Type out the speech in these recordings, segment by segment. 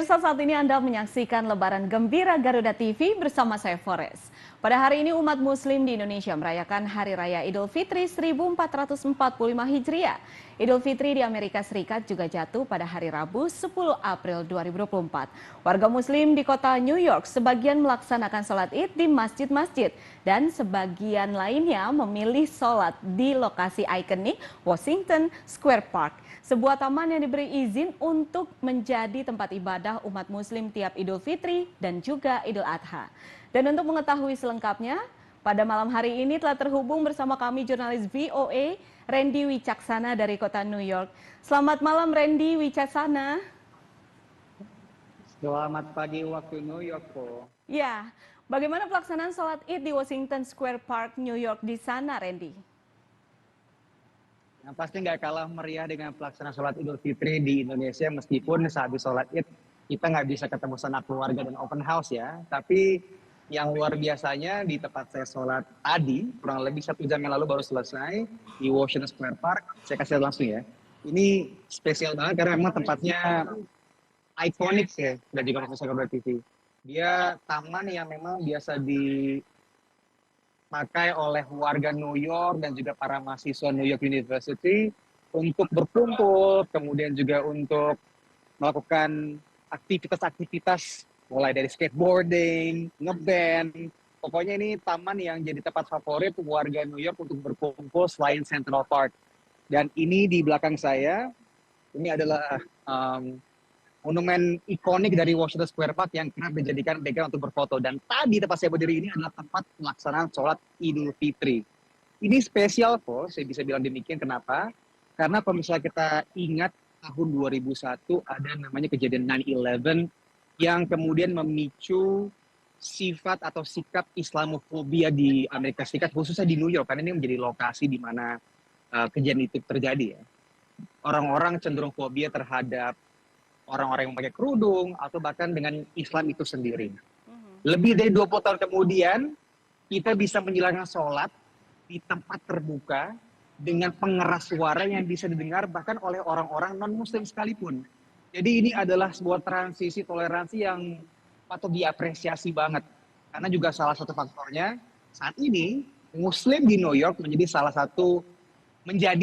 Pemirsa, saat ini Anda menyaksikan Lebaran Gembira Garuda TV bersama saya Forest. Pada hari ini umat muslim di Indonesia merayakan Hari Raya Idul Fitri 1445 Hijriah. Idul Fitri di Amerika Serikat juga jatuh pada hari Rabu 10 April 2024. Warga muslim di kota New York sebagian melaksanakan sholat Id di masjid-masjid dan sebagian lainnya memilih sholat di lokasi ikonik Washington Square Park, sebuah taman yang diberi izin untuk menjadi tempat ibadah umat muslim tiap Idul Fitri dan juga Idul Adha. Dan untuk mengetahui selengkapnya, pada malam hari ini telah terhubung bersama kami jurnalis VOA, Randy Wicaksana dari kota New York. Selamat malam Randy Wicaksana. Selamat pagi waktu New York, Po. Ya, bagaimana pelaksanaan sholat Id di Washington Square Park, New York di sana, Randy? Yang pasti nggak kalah meriah dengan pelaksanaan sholat Idul Fitri di Indonesia, meskipun saat di sholat Id kita nggak bisa ketemu sanak keluarga dan open house ya. Tapi yang luar biasanya di tempat saya sholat tadi, kurang lebih 1 jam yang lalu baru selesai di Washington Square Park. Saya kasih lihat langsung ya. Ini spesial banget karena memang tempatnya ikonik ya, dan juga Washington Square TV. Dia taman yang memang biasa dipakai oleh warga New York dan juga para mahasiswa New York University untuk berkumpul, kemudian juga untuk melakukan aktivitas-aktivitas mulai dari skateboarding, ngeband. Pokoknya ini taman yang jadi tempat favorit warga New York untuk berkumpul selain Central Park. Dan ini di belakang saya, ini adalah monumen ikonik dari Washington Square Park yang kerap dijadikan background untuk berfoto. Dan tadi tempat saya berdiri ini adalah tempat pelaksanaan sholat Idul Fitri. Ini spesial kok, saya bisa bilang demikian. Kenapa? Karena kalau misalnya kita ingat tahun 2001 ada namanya kejadian 9/11 yang kemudian memicu sifat atau sikap Islamofobia di Amerika Serikat, khususnya di New York, karena ini menjadi lokasi di mana kejadian itu terjadi ya. Orang-orang cenderung fobia terhadap orang-orang yang pakai kerudung atau bahkan dengan Islam itu sendiri. Lebih dari 20 tahun kemudian, kita bisa menjalankan sholat di tempat terbuka dengan pengeras suara yang bisa didengar bahkan oleh orang-orang non-muslim sekalipun. Jadi ini adalah sebuah transisi toleransi yang patut diapresiasi banget. Karena juga salah satu faktornya, saat ini muslim di New York menjadi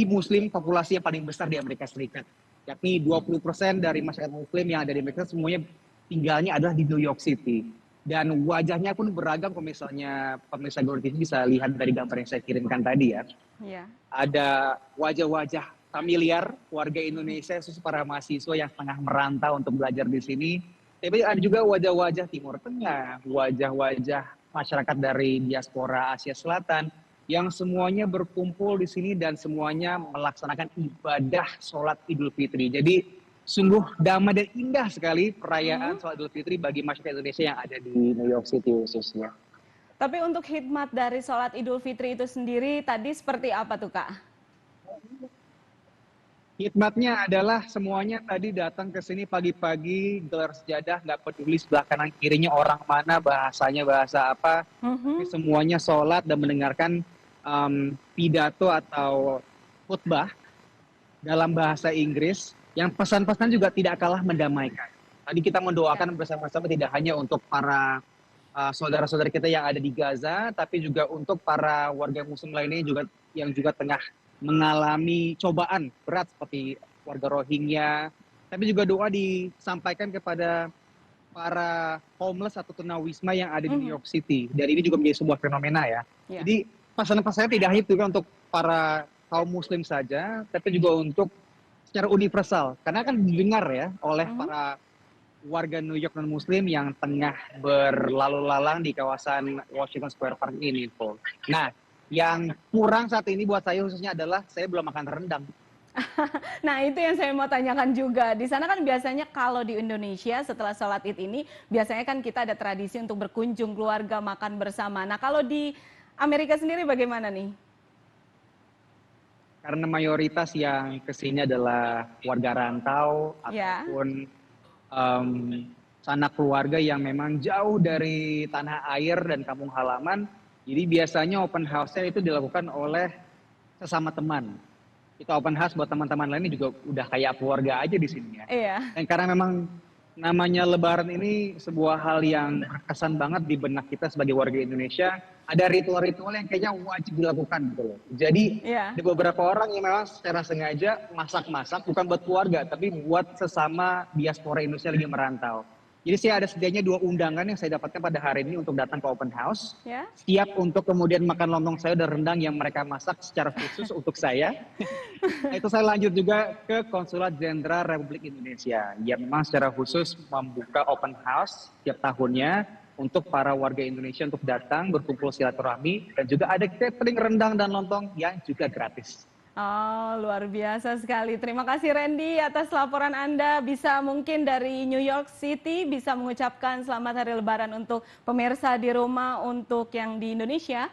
muslim populasi yang paling besar di Amerika Serikat. Yakni 20% dari masyarakat muslim yang ada di Amerika semuanya tinggalnya adalah di New York City. Dan wajahnya pun beragam, kalau misalnya pemirsa Garuda TV bisa lihat dari gambar yang saya kirimkan tadi ya. Yeah. Ada wajah-wajah familiar warga Indonesia, khusus para mahasiswa yang tengah merantau untuk belajar di sini. Tapi ada juga wajah-wajah Timur Tengah, wajah-wajah masyarakat dari diaspora Asia Selatan yang semuanya berkumpul di sini dan semuanya melaksanakan ibadah sholat Idul Fitri. Jadi sungguh damai dan indah sekali perayaan sholat Idul Fitri bagi masyarakat Indonesia yang ada di New York City khususnya. Tapi untuk hikmat dari sholat Idul Fitri itu sendiri tadi seperti apa tuh Kak? Hikmatnya adalah semuanya tadi datang ke sini pagi-pagi, gelar sejadah, nggak peduli sebelah kanan kirinya orang mana, bahasanya bahasa apa, tapi semuanya sholat dan mendengarkan pidato atau khutbah dalam bahasa Inggris yang pesan-pesan juga tidak kalah mendamaikan. Tadi kita mendoakan bersama-sama tidak hanya untuk para saudara-saudara kita yang ada di Gaza, tapi juga untuk para warga muslim lainnya yang juga tengah mengalami cobaan berat seperti warga Rohingya. Tapi juga doa disampaikan kepada para homeless atau tunawisma yang ada di New York City. Dan ini juga menjadi sebuah fenomena ya. Jadi pesan-pesannya tidak hanya juga untuk para kaum muslim saja, tapi juga untuk secara universal. Karena kan didengar ya oleh para warga New York non-muslim yang tengah berlalu lalang di kawasan Washington Square Park ini. Nah, yang kurang saat ini buat saya khususnya adalah saya belum makan rendang. Nah itu yang saya mau tanyakan juga. Di sana kan biasanya kalau di Indonesia setelah sholat Id ini biasanya kan kita ada tradisi untuk berkunjung keluarga, makan bersama. Nah kalau di Amerika sendiri bagaimana nih? Karena mayoritas yang kesini adalah warga rantau ataupun sanak keluarga yang memang jauh dari tanah air dan kampung halaman. Jadi biasanya open house-nya itu dilakukan oleh sesama teman. Kita open house buat teman-teman lainnya juga udah kayak keluarga aja di sini ya. Iya. Dan karena memang namanya Lebaran ini sebuah hal yang berkesan banget di benak kita sebagai warga Indonesia. Ada ritual-ritual yang kayaknya wajib dilakukan gitu loh. Jadi Ya. ada beberapa orang yang memang secara sengaja masak-masak bukan buat keluarga, tapi buat sesama diaspora Indonesia lagi merantau. Jadi saya ada sedianya 2 undangan yang saya dapatkan pada hari ini untuk datang ke open house. Ya. Siap untuk kemudian makan lontong sayur dan rendang yang mereka masak secara khusus untuk saya. Nah, itu saya lanjut juga ke Konsulat Jenderal Republik Indonesia yang memang secara khusus membuka open house setiap tahunnya untuk para warga Indonesia untuk datang berkumpul silaturahmi, dan juga ada catering rendang dan lontong yang juga gratis. Oh, luar biasa sekali. Terima kasih Randy atas laporan Anda. Bisa mungkin dari New York City bisa mengucapkan selamat hari Lebaran untuk pemirsa di rumah, untuk yang di Indonesia.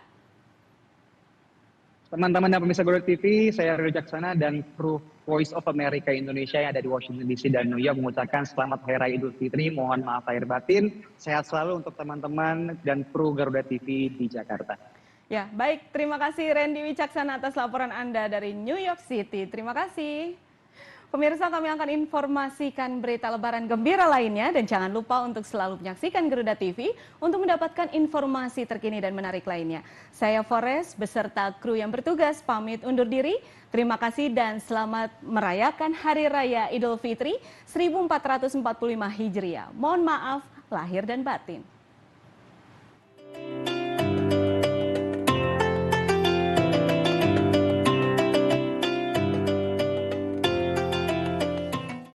Teman-teman dan pemirsa Garuda TV, saya Rio Jaksana dan kru Voice of America Indonesia yang ada di Washington DC dan New York mengucapkan selamat Hari Raya Idul Fitri. Mohon maaf lahir batin. Sehat selalu untuk teman-teman dan kru Garuda TV di Jakarta. Ya, baik. Terima kasih Randy Wicaksana atas laporan Anda dari New York City. Terima kasih. Pemirsa, kami akan informasikan berita Lebaran gembira lainnya, dan jangan lupa untuk selalu menyaksikan Garuda TV untuk mendapatkan informasi terkini dan menarik lainnya. Saya Forest beserta kru yang bertugas pamit undur diri. Terima kasih dan selamat merayakan Hari Raya Idul Fitri 1445 Hijriah. Mohon maaf lahir dan batin.